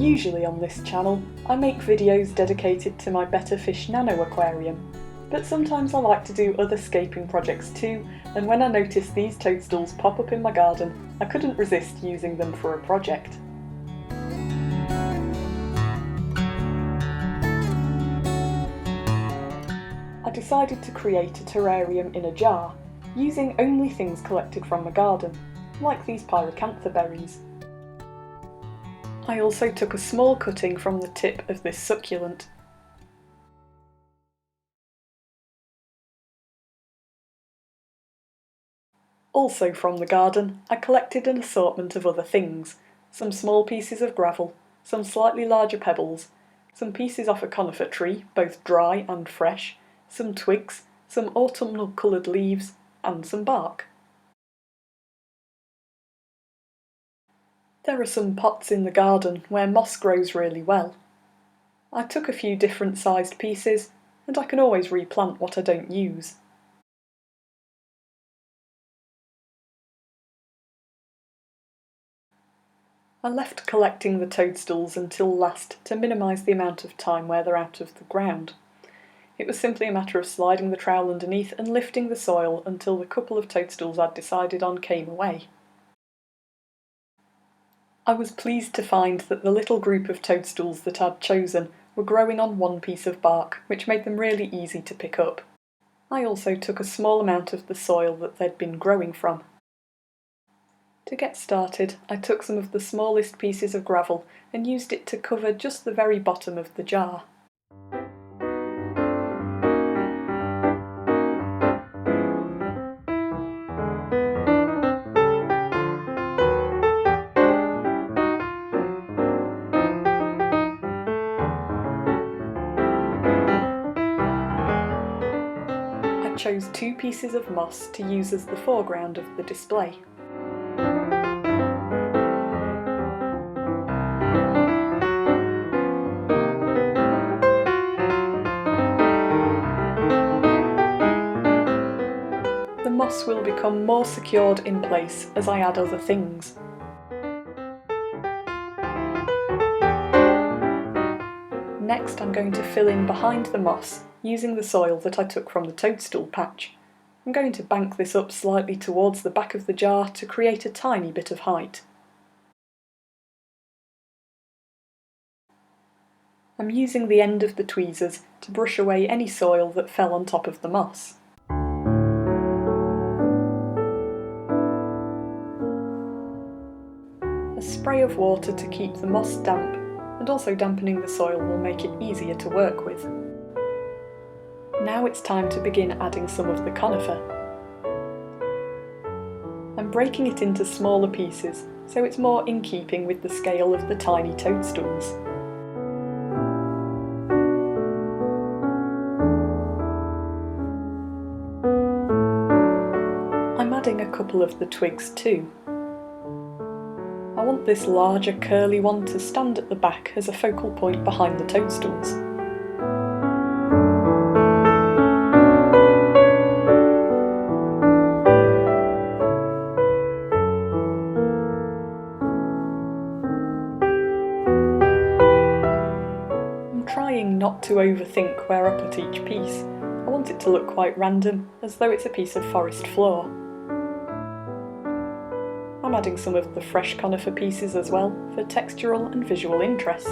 Usually on this channel, I make videos dedicated to my Betta fish nano aquarium, but sometimes I like to do other scaping projects too, and when I noticed these toadstools pop up in my garden, I couldn't resist using them for a project. I decided to create a terrarium in a jar, using only things collected from my garden, like these pyracantha berries. I also took a small cutting from the tip of this succulent. Also from the garden, I collected an assortment of other things, some small pieces of gravel, some slightly larger pebbles, some pieces off a conifer tree, both dry and fresh, some twigs, some autumnal coloured leaves, and some bark. There are some pots in the garden where moss grows really well. I took a few different sized pieces, and I can always replant what I don't use. I left collecting the toadstools until last to minimise the amount of time where they're out of the ground. It was simply a matter of sliding the trowel underneath and lifting the soil until the couple of toadstools I'd decided on came away. I was pleased to find that the little group of toadstools that I'd chosen were growing on one piece of bark, which made them really easy to pick up. I also took a small amount of the soil that they'd been growing from. To get started, I took some of the smallest pieces of gravel and used it to cover just the very bottom of the jar. I chose 2 pieces of moss to use as the foreground of the display. The moss will become more secured in place as I add other things. Next, I'm going to fill in behind the moss using the soil that I took from the toadstool patch. I'm going to bank this up slightly towards the back of the jar to create a tiny bit of height. I'm using the end of the tweezers to brush away any soil that fell on top of the moss. A spray of water to keep the moss damp, and also dampening the soil will make it easier to work with. Now it's time to begin adding some of the conifer. I'm breaking it into smaller pieces so it's more in keeping with the scale of the tiny toadstools. I'm adding a couple of the twigs too. I want this larger curly one to stand at the back as a focal point behind the toadstools. I'm trying not to overthink where I put each piece. I want it to look quite random, as though it's a piece of forest floor. I'm adding some of the fresh conifer pieces as well, for textural and visual interest.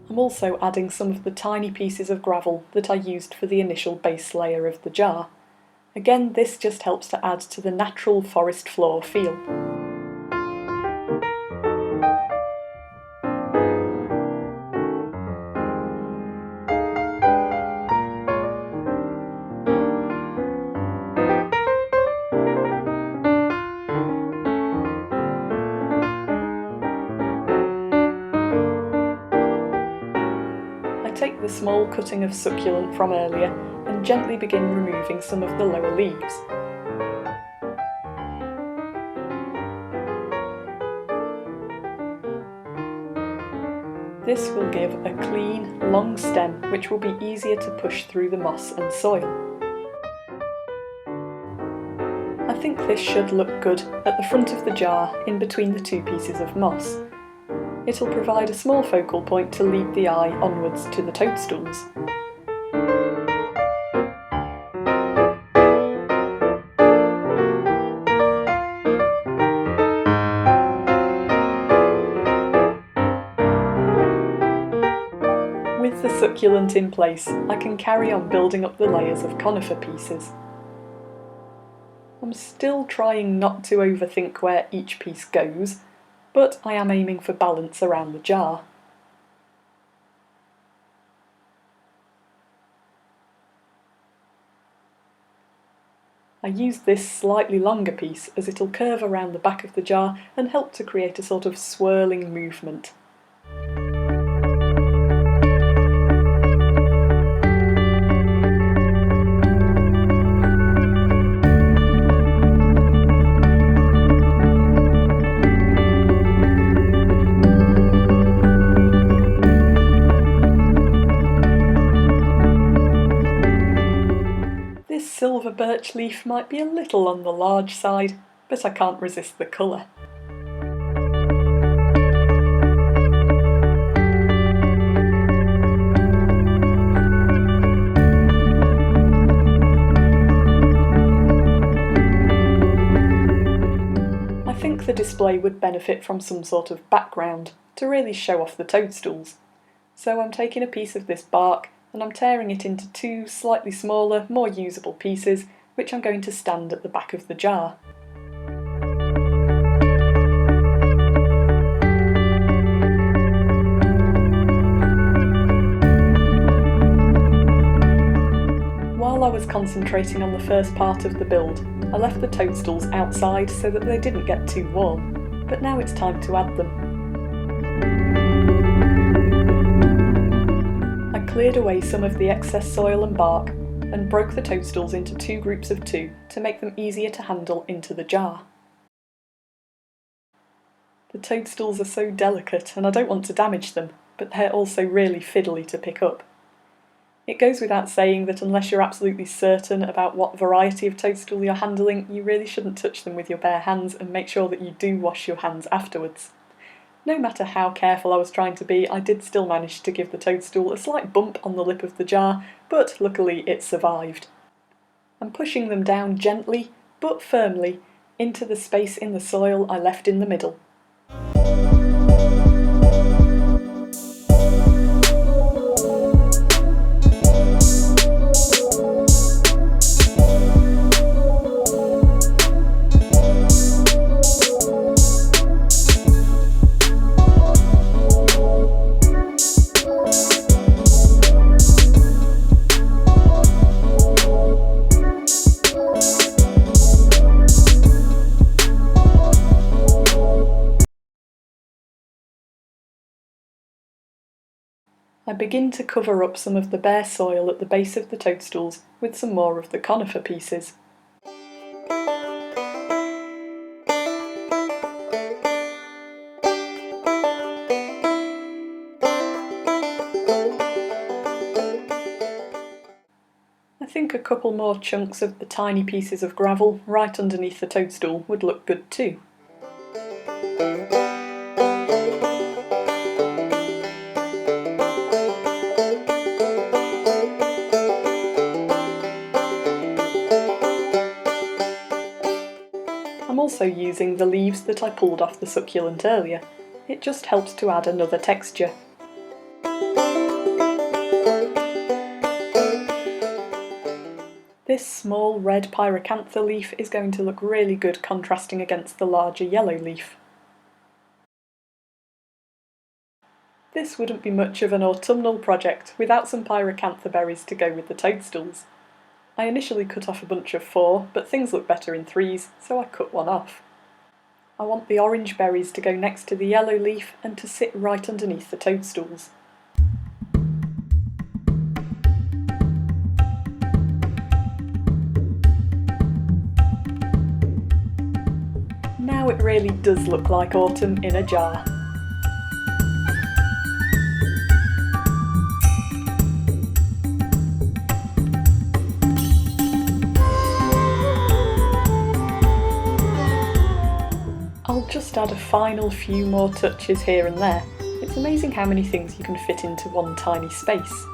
I'm also adding some of the tiny pieces of gravel that I used for the initial base layer of the jar. Again, this just helps to add to the natural forest floor feel. Take the small cutting of succulent from earlier and gently begin removing some of the lower leaves. This will give a clean, long stem which will be easier to push through the moss and soil. I think this should look good at the front of the jar in between the two pieces of moss. It'll provide a small focal point to lead the eye onwards to the toadstools. With the succulent in place, I can carry on building up the layers of conifer pieces. I'm still trying not to overthink where each piece goes, but I am aiming for balance around the jar. I use this slightly longer piece as it'll curve around the back of the jar and help to create a sort of swirling movement. This silver birch leaf might be a little on the large side, but I can't resist the colour. I think the display would benefit from some sort of background to really show off the toadstools. So I'm taking a piece of this bark and I'm tearing it into two slightly smaller, more usable pieces, which I'm going to stand at the back of the jar. While I was concentrating on the first part of the build, I left the toadstools outside so that they didn't get too warm, but now it's time to add them. Cleared away some of the excess soil and bark and broke the toadstools into two groups of two to make them easier to handle into the jar. The toadstools are so delicate and I don't want to damage them, but they're also really fiddly to pick up. It goes without saying that unless you're absolutely certain about what variety of toadstool you're handling, you really shouldn't touch them with your bare hands and make sure that you do wash your hands afterwards. No matter how careful I was trying to be, I did still manage to give the toadstool a slight bump on the lip of the jar, but luckily it survived. I'm pushing them down gently, but firmly, into the space in the soil I left in the middle. I begin to cover up some of the bare soil at the base of the toadstools with some more of the conifer pieces. I think a couple more chunks of the tiny pieces of gravel right underneath the toadstool would look good too. I'm also using the leaves that I pulled off the succulent earlier. It just helps to add another texture. This small red pyracantha leaf is going to look really good contrasting against the larger yellow leaf. This wouldn't be much of an autumnal project without some pyracantha berries to go with the toadstools. I initially cut off a bunch of 4, but things look better in 3s, so I cut one off. I want the orange berries to go next to the yellow leaf and to sit right underneath the toadstools. Now it really does look like autumn in a jar. just add a final few more touches here and there. It's amazing how many things you can fit into one tiny space.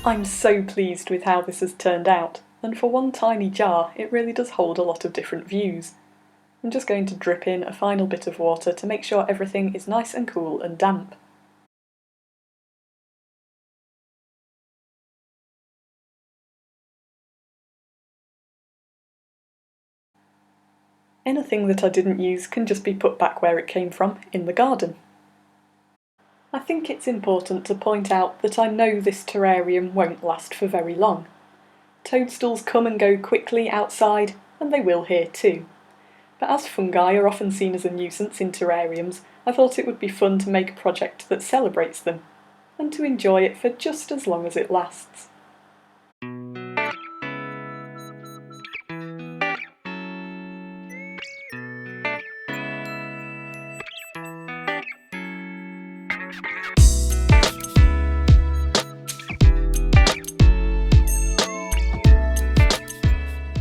I'm so pleased with how this has turned out, and for one tiny jar it really does hold a lot of different views. I'm just going to drip in a final bit of water to make sure everything is nice and cool and damp. Anything that I didn't use can just be put back where it came from, in the garden. I think it's important to point out that I know this terrarium won't last for very long. Toadstools come and go quickly outside, and they will here too. But as fungi are often seen as a nuisance in terrariums, I thought it would be fun to make a project that celebrates them, and to enjoy it for just as long as it lasts.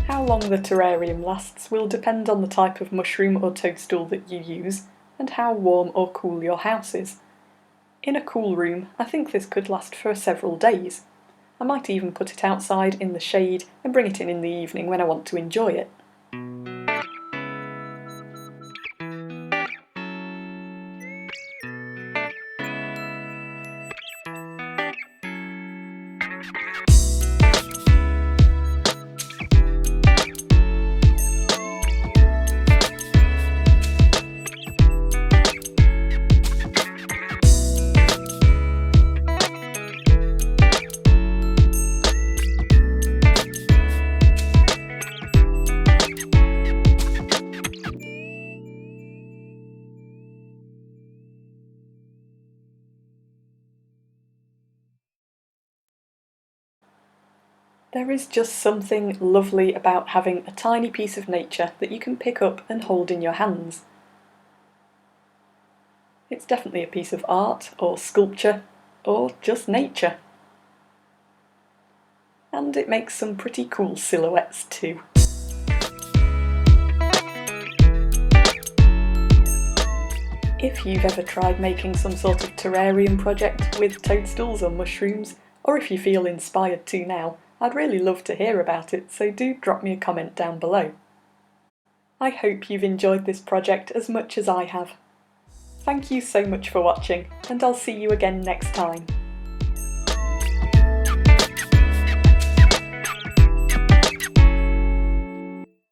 How long the terrarium lasts will depend on the type of mushroom or toadstool that you use, and how warm or cool your house is. In a cool room, I think this could last for several days. I might even put it outside in the shade and bring it in the evening when I want to enjoy it. There is just something lovely about having a tiny piece of nature that you can pick up and hold in your hands. It's definitely a piece of art, or sculpture, or just nature. And it makes some pretty cool silhouettes too. If you've ever tried making some sort of terrarium project with toadstools or mushrooms, or if you feel inspired to now, I'd really love to hear about it, so do drop me a comment down below. I hope you've enjoyed this project as much as I have. Thank you so much for watching, and I'll see you again next time.